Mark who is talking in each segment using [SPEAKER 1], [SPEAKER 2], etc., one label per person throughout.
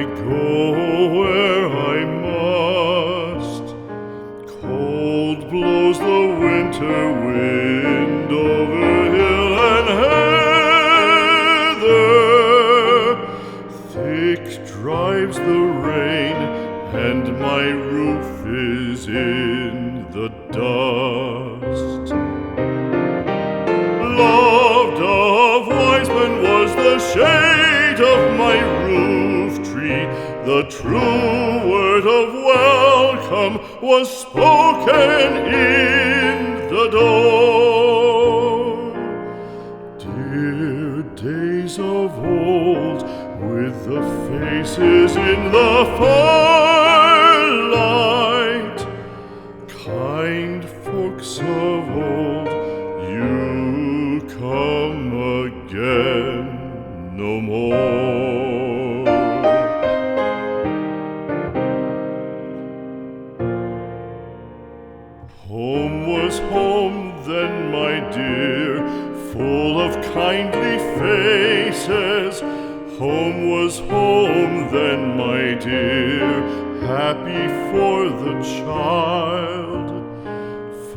[SPEAKER 1] go where I must. Cold blows the winter wind over hill and heather. Thick drives the rain, and my roof is in the dust. Loved of wise men was the shade of my roof tree. The true word of welcome was spoken in the door. Dear days of old, with the faces in the firelight, kind folks of old, you come again no more. Home was home then, my dear, full of kindly faces. Home was home then, my dear, happy for the child.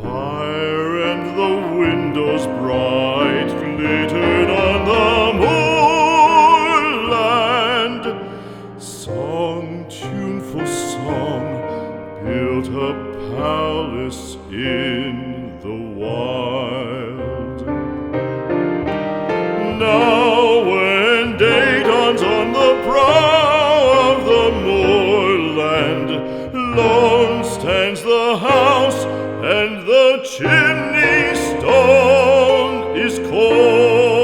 [SPEAKER 1] Fire and the windows bright glittered on the moorland. Song, tuneful song, built a palace in the wild. Now when day dawns on the brow of the moorland, lone stands the house, and the chimney stone is cold.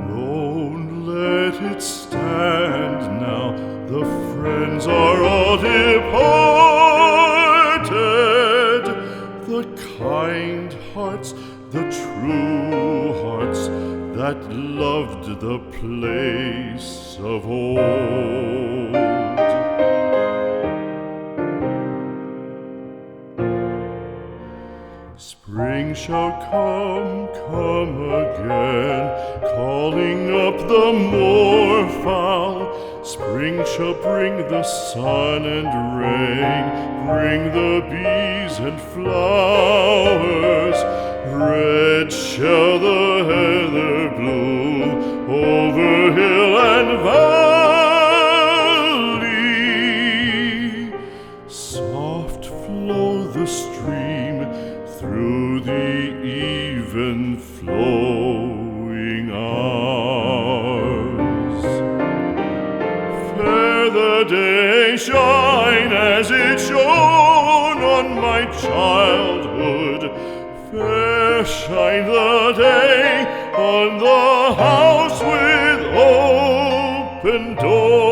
[SPEAKER 1] Lone let it stand now, the friends are all departed. The kind hearts, the true hearts, that loved the place of old. Spring shall come again, calling up the moorfowl. Spring shall bring the sun and rain, bring the bees and flowers. Red shall the heather bloom over hill and valley. Soft flow the stream through the even flowing hours. Fair the day shine as it shone on my childhood. Fair shine the day on the house with open door.